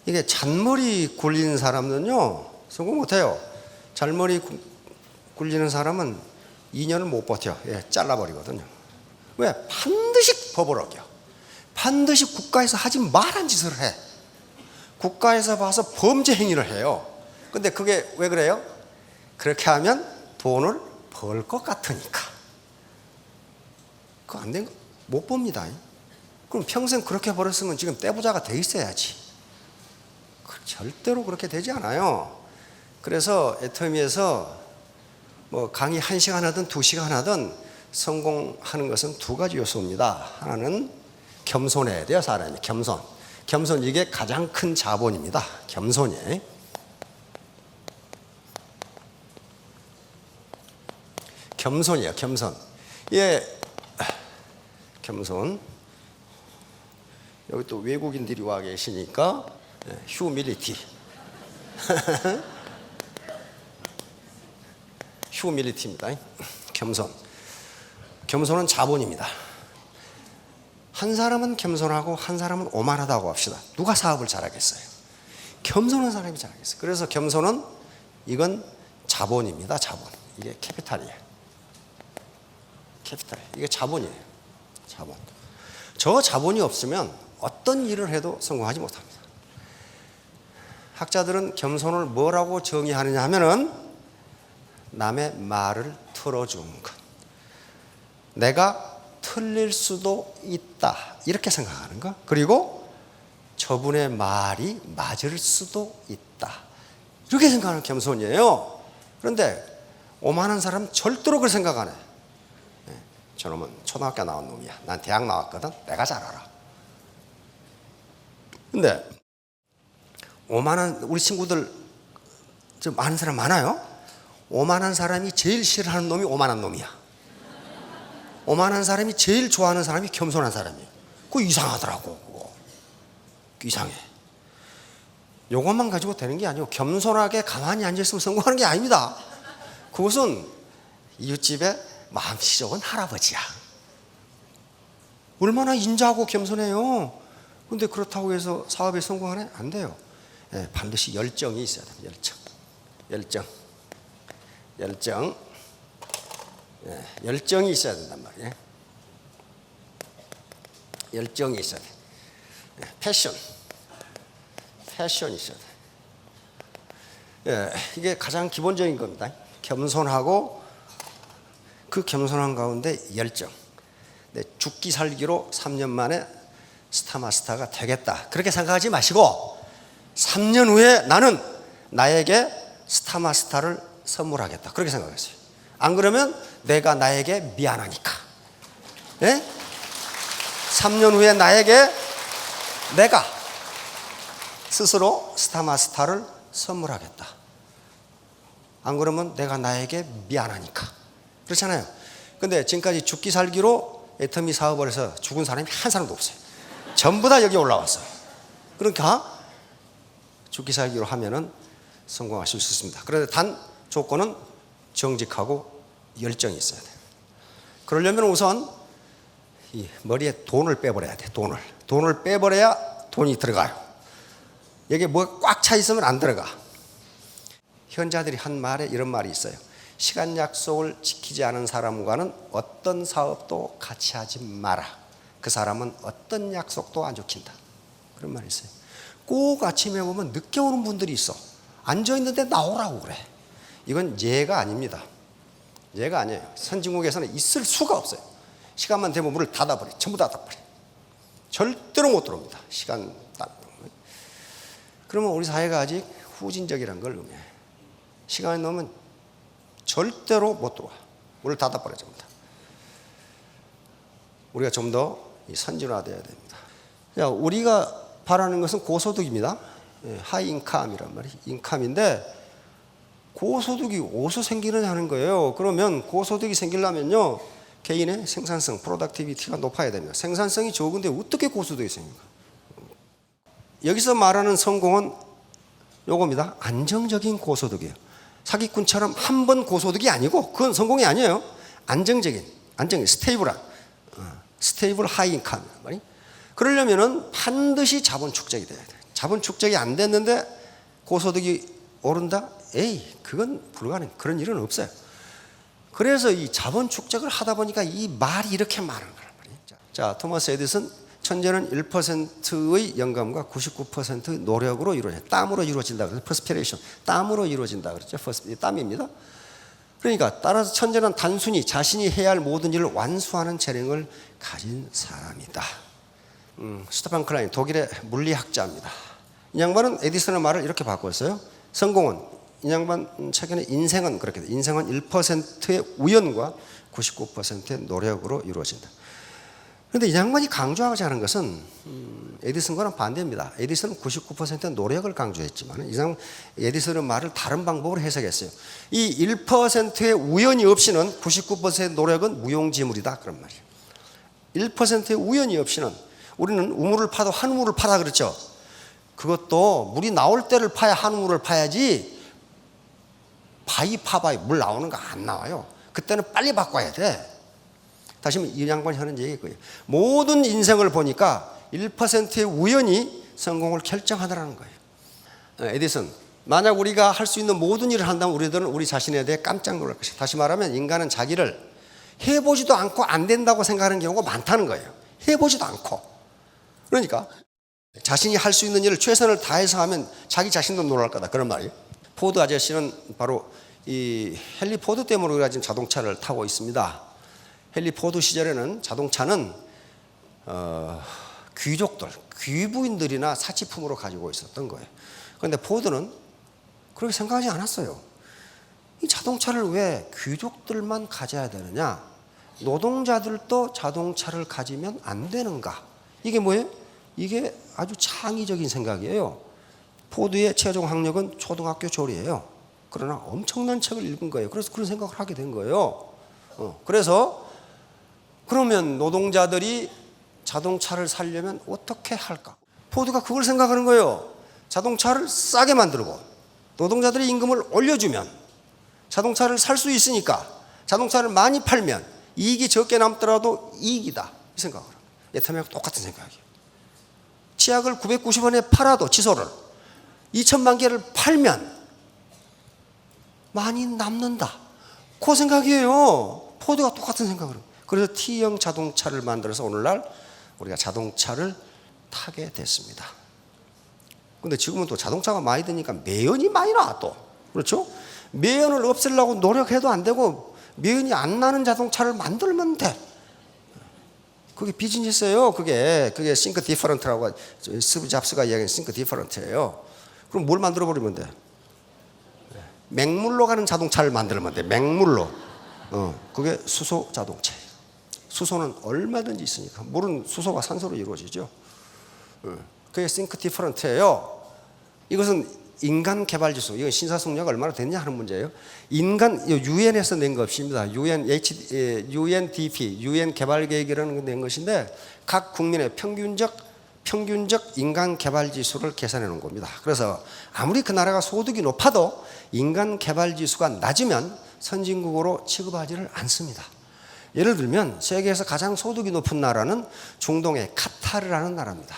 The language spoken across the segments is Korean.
이게 잔머리 굴리는 사람은요 성공 못해요. 잔머리 굴리는 사람은 2년을 못 버텨. 잘라버리거든요. 왜? 반드시 법을 어겨. 반드시 국가에서 하지 말한 짓을 해. 국가에서 봐서 범죄 행위를 해요. 근데 그게 왜 그래요? 그렇게 하면 돈을 벌 것 같으니까. 그거 안 된 거 못 봅니다. 그럼 평생 그렇게 벌었으면 지금 떼부자가 돼 있어야지. 절대로 그렇게 되지 않아요. 그래서 애터미에서 뭐 강의 1시간 하든 2시간 하든 성공하는 것은 두 가지 요소입니다. 하나는 겸손해야 돼요. 사람이 겸손. 겸손, 이게 가장 큰 자본입니다. 겸손이. 겸손이에요. 겸손. 겸손. 여기 또 외국인들이 와 계시니까 휴밀리티. 휴밀리티입니다. 겸손. 겸손은 자본입니다. 한 사람은 겸손하고 한 사람은 오만하다고 합시다. 누가 사업을 잘하겠어요? 겸손한 사람이 잘하겠어요. 그래서 겸손은 이건 자본입니다. 자본. 이게 캐피탈이에요. 캐피탈. 이게 자본이에요. 자본. 저 자본이 없으면 어떤 일을 해도 성공하지 못합니다. 학자들은 겸손을 뭐라고 정의하느냐 하면은 남의 말을 틀어주는 것. 내가 틀릴 수도 있다. 이렇게 생각하는 것. 그리고 저분의 말이 맞을 수도 있다. 이렇게 생각하는 겸손이에요. 그런데 오만한 사람은 절대로 그렇게 생각 안 해. 저놈은 초등학교 나온 놈이야. 난 대학 나왔거든. 내가 잘 알아. 근데 오만한 우리 친구들 좀 아는 사람 많아요. 오만한 사람이 제일 싫어하는 놈이 오만한 놈이야. 오만한 사람이 제일 좋아하는 사람이 겸손한 사람이에요. 그거 이상하더라고. 그거 이상해. 요것만 가지고 되는 게 아니고 겸손하게 가만히 앉아있으면 성공하는 게 아닙니다. 그것은 이웃집에 마음씨 좋은 할아버지야. 얼마나 인자하고 겸손해요. 근데 그렇다고 해서 사업에 성공하네? 안 돼요. 반드시 열정이 있어야 돼요. 열정이 있어야 된단 말이에요. 열정이 있어야 돼. 패션이 있어야 돼. 이게 가장 기본적인 겁니다. 겸손하고 그 겸손한 가운데 열정. 죽기 살기로 3년 만에 스타마스터가 되겠다. 그렇게 생각하지 마시고 3년 후에 나는 나에게 스타마스터를 선물하겠다. 그렇게 생각했어요. 안 그러면 내가 나에게 미안하니까. 3년 후에 나에게 내가 스스로 스타마스터를 선물하겠다. 안 그러면 내가 나에게 미안하니까. 그렇잖아요. 근데 지금까지 죽기 살기로 애터미 사업을 해서 죽은 사람이 한 사람도 없어요. 전부 다 여기 올라왔어요. 그러니까 죽기 살기로 하면은 성공하실 수 있습니다. 그런데 단 조건은 정직하고 열정이 있어야 돼요. 그러려면 우선 이 머리에 돈을 빼버려야 돼. 돈을 빼버려야 돈이 들어가요. 여기에 뭐가 꽉 차 있으면 안 들어가. 현자들이 한 말에 이런 말이 있어요. 시간 약속을 지키지 않은 사람과는 어떤 사업도 같이 하지 마라. 그 사람은 어떤 약속도 안 지킨다. 그런 말이 있어요. 꼭 아침에 보면 늦게 오는 분들이 있어. 앉아있는데 나오라고 그래. 이건 예가 아닙니다. 예가 아니에요. 선진국에서는 있을 수가 없어요. 시간만 되면 문을 닫아버려. 전부 닫아버려. 절대로 못 들어옵니다. 시간 딱. 그러면 우리 사회가 아직 후진적이라는 걸 의미해요. 시간이 넘으면 절대로 못 들어와. 문을 닫아버려야 됩니다. 우리가 좀 더 선진화되어야 됩니다. 우리가 바라는 것은 고소득입니다. 하이 인컴이란 말이에요. 인컴인데 고소득이 어디서 생기느냐는 거예요. 그러면 고소득이 생기려면요, 개인의 생산성, 프로덕티비티가 높아야 됩니다. 생산성이 적은데 어떻게 고소득이 생깁니까? 여기서 말하는 성공은 요겁니다. 안정적인 고소득이에요. 사기꾼처럼 한 번 고소득이 아니고 그건 성공이 아니에요. 안정적인 스테이블한 스테이블 하이 인컴. 그러려면은 반드시 자본 축적이 돼야 돼요. 자본 축적이 안 됐는데 고소득이 오른다? 에이, 그건 불가능. 그런 일은 없어요. 그래서 이 자본 축적을 하다 보니까 이 말이 이렇게 많은 거란 말이에요. 자, 토마스 에디슨, 천재는 1%의 영감과 99%의 노력으로 이루어진다. 땀으로 이루어진다. 그래서 퍼스피레이션, 땀으로 이루어진다. 그랬죠. 땀입니다. 그러니까 따라서 천재는 단순히 자신이 해야 할 모든 일을 완수하는 재능을 가진 사람이다. 스테판 클라인, 독일의 물리학자입니다. 이 양반은 에디슨의 말을 이렇게 바꿨어요. 성공은, 이 양반 최근에 인생은 그렇게 돼. 인생은 1%의 우연과 99%의 노력으로 이루어진다. 그런데 이 양반이 강조하고자 하는 것은 에디슨과는 반대입니다. 에디슨은 99%의 노력을 강조했지만 에디슨의 말을 다른 방법으로 해석했어요. 이 1%의 우연이 없이는 99%의 노력은 무용지물이다. 그런 말이에요. 1%의 우연이 없이는 우리는 우물을 파도 한 우물을 파라 그랬죠. 그것도 물이 나올 때를 파야 한 우물을 파야지 바위 파봐야 물 나오는 거 안 나와요. 그때는 빨리 바꿔야 돼. 다시 이 양반이 하는 얘기예요. 모든 인생을 보니까 1%의 우연이 성공을 결정하더라는 거예요. 에디슨, 만약 우리가 할 수 있는 모든 일을 한다면 우리들은 우리 자신에 대해 깜짝 놀랄 것이다. 다시 말하면 인간은 자기를 해보지도 않고 안 된다고 생각하는 경우가 많다는 거예요. 해보지도 않고. 그러니까 자신이 할 수 있는 일을 최선을 다해서 하면 자기 자신도 놀랄 거다. 그런 말이에요. 포드 아저씨는 바로 이 헨리 포드 때문에 우리가 지금 자동차를 타고 있습니다. 헨리 포드 시절에는 자동차는 귀족들, 귀부인들이나 사치품으로 가지고 있었던 거예요. 그런데 포드는 그렇게 생각하지 않았어요. 이 자동차를 왜 귀족들만 가져야 되느냐? 노동자들도 자동차를 가지면 안 되는가? 이게 뭐예요? 이게 아주 창의적인 생각이에요. 포드의 최종 학력은 초등학교 졸이에요. 그러나 엄청난 책을 읽은 거예요. 그래서 그런 생각을 하게 된 거예요. 그래서 그러면 노동자들이 자동차를 사려면 어떻게 할까? 포드가 그걸 생각하는 거예요. 자동차를 싸게 만들고 노동자들의 임금을 올려주면 자동차를 살 수 있으니까 자동차를 많이 팔면 이익이 적게 남더라도 이익이다. 이 생각을 합니다. 애터미하고 똑같은 생각이에요. 치약을 990원에 팔아도 칫솔을 2천만 개를 팔면 많이 남는다. 그 생각이에요. 포드가 똑같은 생각을 합니다. 그래서 T형 자동차를 만들어서 오늘날 우리가 자동차를 타게 됐습니다. 근데 지금은 또 자동차가 많이 되니까 매연이 많이 나와 또. 그렇죠? 매연을 없애려고 노력해도 안 되고 매연이 안 나는 자동차를 만들면 돼. 그게 비즈니스예요. 그게 싱크 디퍼런트라고 스티브 잡스가 이야기한 싱크 디퍼런트예요. 그럼 뭘 만들어 버리면 돼? 맹물로 가는 자동차를 만들면 돼. 맹물로. 그게 수소 자동차예요. 수소는 얼마든지 있으니까. 물은 수소가 산소로 이루어지죠. 그게 싱크 디퍼런트예요. 이것은 인간 개발 지수. 이건 신사숙녀가 얼마나 됐냐 하는 문제예요. 인간 유엔에서 낸 것입니다. UNDP, UN 개발 계획이라는 거 낸 것인데 각 국민의 평균적 인간 개발 지수를 계산해 놓은 겁니다. 그래서 아무리 그 나라가 소득이 높아도 인간 개발 지수가 낮으면 선진국으로 취급하지를 않습니다. 예를 들면 세계에서 가장 소득이 높은 나라는 중동의 카타르라는 나라입니다.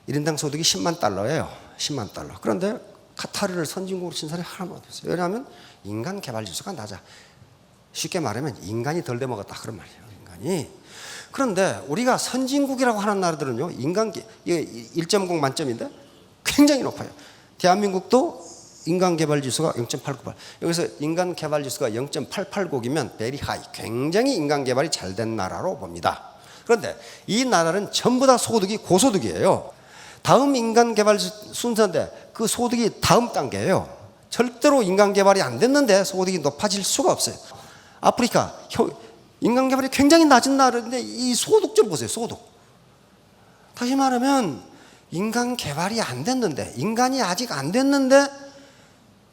1인당 소득이 10만 달러예요. 10만 달러. 그런데 카타르를 선진국으로 친 사람이 하나도 없어요. 왜냐하면 인간 개발 지수가 낮아. 쉽게 말하면 인간이 덜 돼먹었다 그런 말이에요. 인간이. 그런데 우리가 선진국이라고 하는 나라들은요, 인간 1.0 만점인데 굉장히 높아요. 대한민국도 인간 개발 지수가 0.898. 여기서 인간 개발 지수가 0.889이면 very high. 굉장히 인간 개발이 잘 된 나라로 봅니다. 그런데 이 나라는 전부 다 소득이 고소득이에요. 다음 인간 개발 순서인데 그 소득이 다음 단계예요. 절대로 인간 개발이 안 됐는데 소득이 높아질 수가 없어요. 아프리카 인간 개발이 굉장히 낮은 나라인데 이 소득 좀 보세요. 소득. 다시 말하면 인간 개발이 안 됐는데, 인간이 아직 안 됐는데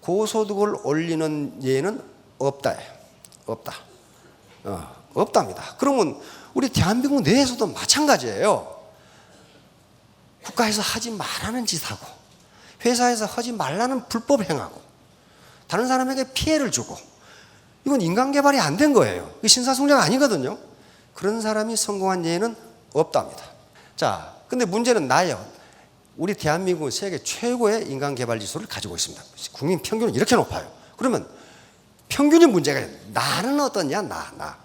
고소득을 올리는 예는 없다. 없답니다. 그러면 우리 대한민국 내에서도 마찬가지예요. 국가에서 하지 말라는 짓 하고 회사에서 하지 말라는 불법 행하고 다른 사람에게 피해를 주고, 이건 인간 개발이 안 된 거예요. 이게 신사숙녀가 아니거든요. 그런 사람이 성공한 예는 없답니다. 자, 근데 문제는 나예요. 우리 대한민국은 세계 최고의 인간개발지수를 가지고 있습니다. 국민 평균은 이렇게 높아요. 그러면 평균이 문제가 있어요. 나는 어떠냐? 나.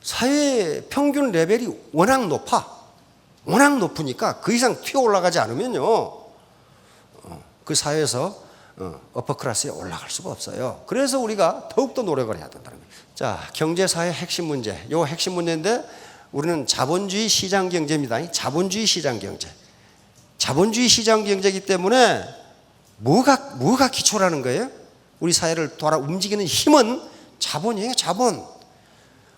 사회 평균 레벨이 워낙 높아. 워낙 높으니까 그 이상 튀어 올라가지 않으면요, 그 사회에서 어퍼클래스에 올라갈 수가 없어요. 그래서 우리가 더욱더 노력을 해야 된다는 거예요. 자, 경제사의 핵심 문제. 요 핵심 문제인데 우리는 자본주의 시장 경제입니다. 자본주의 시장 경제. 자본주의 시장 경제이기 때문에 뭐가 기초라는 거예요? 우리 사회를 돌아 움직이는 힘은 자본이에요, 자본.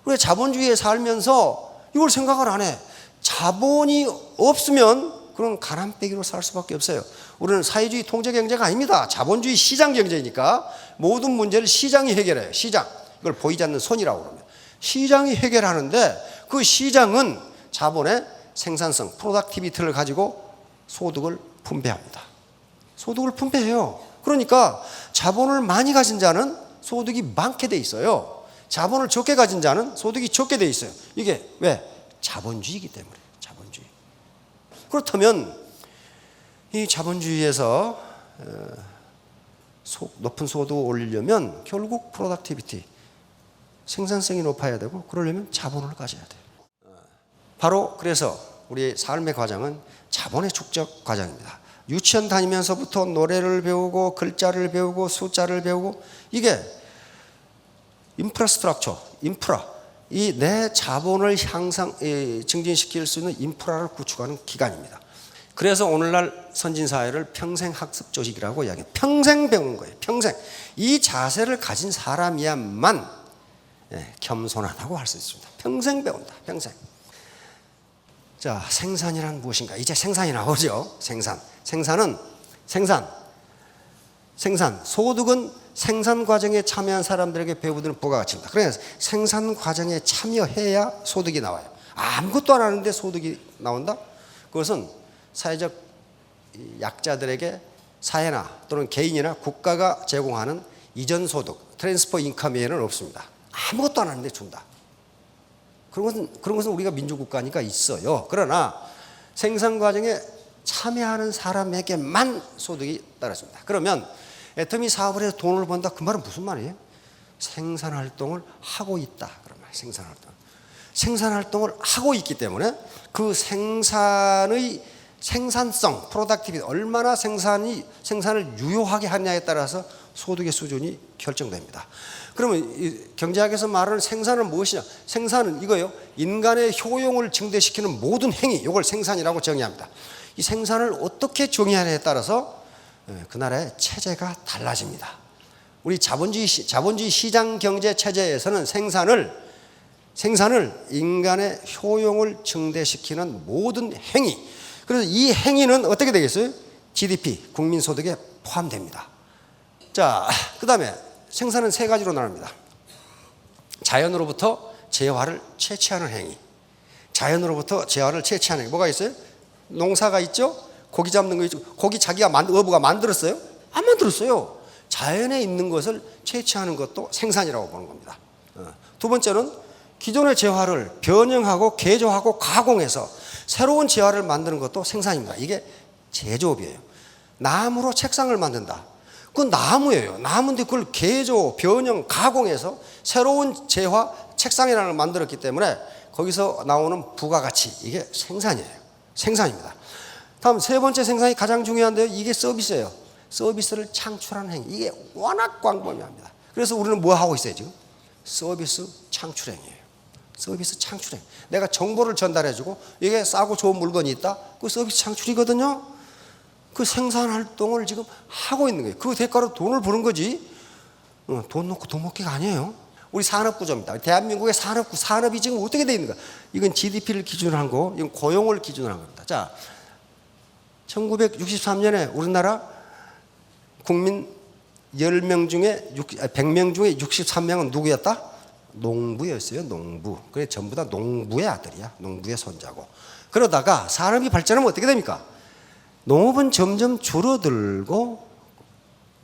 왜 자본주의에 살면서 이걸 생각을 안 해? 자본이 없으면 그런 가난빼기로 살 수밖에 없어요. 우리는 사회주의 통제 경제가 아닙니다. 자본주의 시장 경제니까 모든 문제를 시장이 해결해요. 시장. 이걸 보이지 않는 손이라고 그러면. 시장이 해결하는데 그 시장은 자본의 생산성, 프로덕티비티를 가지고 소득을 분배합니다. 소득을 분배해요. 그러니까 자본을 많이 가진 자는 소득이 많게 돼 있어요. 자본을 적게 가진 자는 소득이 적게 돼 있어요. 이게 왜? 자본주의이기 때문에. 자본주의. 그렇다면 이 자본주의에서 높은 소득을 올리려면 결국 프로덕티비티, 생산성이 높아야 되고, 그러려면 자본을 가져야 돼요. 바로 그래서 우리 삶의 과정은 자본의 축적 과정입니다. 유치원 다니면서부터 노래를 배우고 글자를 배우고 숫자를 배우고, 이게 인프라스트럭처, 이 내 자본을 증진시킬 수 있는 인프라를 구축하는 기관입니다. 그래서 오늘날 선진사회를 평생학습 조직이라고 이야기해요. 평생 배우는 거예요. 평생. 이 자세를 가진 사람이야만 겸손하다고 할 수 있습니다. 평생 배운다. 평생. 자, 생산이란 무엇인가? 이제 생산이 나오죠. 생산. 소득은 생산 과정에 참여한 사람들에게 배우는 부가가치입니다. 그래서 생산 과정에 참여해야 소득이 나와요. 아무것도 안 하는데 소득이 나온다? 그것은 사회적 약자들에게 사회나 또는 개인이나 국가가 제공하는 이전 소득, 트랜스퍼 인컴 외에는 없습니다. 아무것도 안 하는데 준다. 그런 것은 우리가 민주국가니까 있어요. 그러나 생산 과정에 참여하는 사람에게만 소득이 따랐습니다. 그러면 애터미 사업을 해서 돈을 번다. 그 말은 무슨 말이에요? 생산활동을 하고 있다. 그런 말. 생산활동을 하고 있기 때문에 그 생산의 생산성, 프로덕티비티, 얼마나 생산을 유효하게 하느냐에 따라서 소득의 수준이 결정됩니다. 그러면 경제학에서 말하는 생산은 무엇이냐? 생산은 이거예요. 인간의 효용을 증대시키는 모든 행위, 이걸 생산이라고 정의합니다. 이 생산을 어떻게 정의하느냐에 따라서 그 나라의 체제가 달라집니다. 우리 자본주의 시장 경제 체제에서는 생산을 인간의 효용을 증대시키는 모든 행위. 그래서 이 행위는 어떻게 되겠어요? GDP, 국민소득에 포함됩니다. 자, 그 다음에 생산은 세 가지로 나눕니다. 자연으로부터 재화를 채취하는 행위. 뭐가 있어요? 농사가 있죠? 고기 잡는 거 있죠? 고기 자기가 어부가 만들었어요? 안 만들었어요. 자연에 있는 것을 채취하는 것도 생산이라고 보는 겁니다. 두 번째는 기존의 재화를 변형하고 개조하고 가공해서 새로운 재화를 만드는 것도 생산입니다. 이게 제조업이에요. 나무로 책상을 만든다. 그건 나무예요. 나무인데 그걸 개조, 변형, 가공해서 새로운 재화, 책상이라는 걸 만들었기 때문에 거기서 나오는 부가가치, 이게 생산입니다. 다음 세 번째 생산이 가장 중요한데요. 이게 서비스예요. 서비스를 창출하는 행위. 이게 워낙 광범위합니다. 그래서 우리는 뭐 하고 있어요, 지금? 서비스 창출행위예요. 서비스 창출행. 내가 정보를 전달해주고 이게 싸고 좋은 물건이 있다. 그 서비스 창출이거든요. 그 생산 활동을 지금 하고 있는 거예요. 그 대가로 돈을 버는 거지. 돈 놓고 돈 먹기가 아니에요. 우리 산업구조입니다. 대한민국의 산업이 지금 어떻게 되어 있는가? 이건 GDP를 기준으로 한 거, 이건 고용을 기준으로 한 겁니다. 자, 1963년에 우리나라 국민 100명 중에 63명은 누구였다? 농부였어요. 농부. 그래 전부 다 농부의 아들이야. 농부의 손자고. 그러다가 산업이 발전하면 어떻게 됩니까? 농업은 점점 줄어들고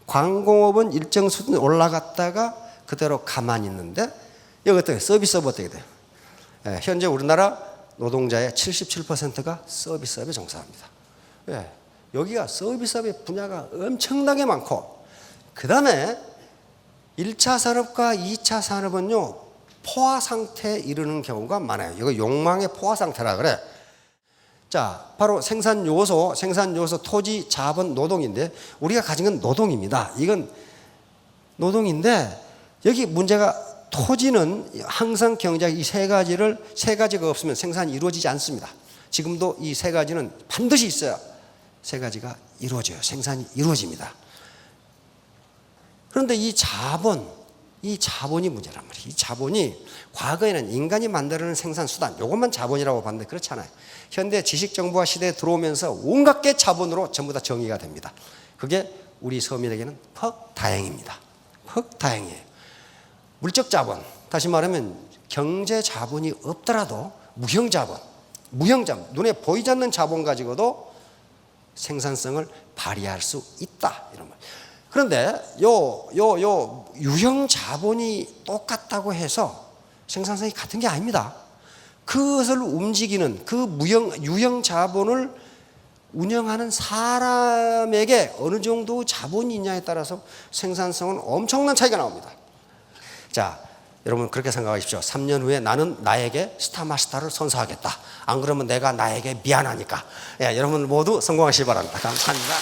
광공업은 일정 수준 올라갔다가 그대로 가만히 있는데 여기 어떻게 서비스업 어떻게 돼요? 현재 우리나라 노동자의 77%가 서비스업에 종사합니다. 예, 여기가 서비스업의 분야가 엄청나게 많고, 그 다음에 1차 산업과 2차 산업은요, 포화 상태에 이르는 경우가 많아요. 이거 욕망의 포화 상태라 그래. 자, 바로 생산 요소, 토지, 자본, 노동인데, 우리가 가진 건 노동입니다. 이건 노동인데, 여기 문제가, 토지는 항상 경제학 이 세 가지가 없으면 생산이 이루어지지 않습니다. 지금도 이 세 가지는 반드시 있어야 세 가지가 이루어져요. 생산이 이루어집니다. 그런데 이 자본이 문제란 말이에요. 이 자본이 과거에는 인간이 만들어낸 생산 수단, 이것만 자본이라고 봤는데 그렇지 않아요. 현대 지식정보화 시대에 들어오면서 온갖 게 자본으로 전부 다 정의가 됩니다. 그게 우리 서민에게는 퍽 다행입니다. 퍽 다행이에요. 물적 자본, 다시 말하면 경제 자본이 없더라도 무형 자본, 눈에 보이지 않는 자본 가지고도 생산성을 발휘할 수 있다, 이런 말. 그런데 유형 자본이 똑같다고 해서 생산성이 같은 게 아닙니다. 그것을 움직이는 그 유형 자본을 운영하는 사람에게 어느 정도 자본이 있냐에 따라서 생산성은 엄청난 차이가 나옵니다. 자, 여러분 그렇게 생각하십시오. 3년 후에 나는 나에게 스타마스터를 선사하겠다. 안 그러면 내가 나에게 미안하니까. 예, 여러분 모두 성공하시기 바랍니다. 감사합니다.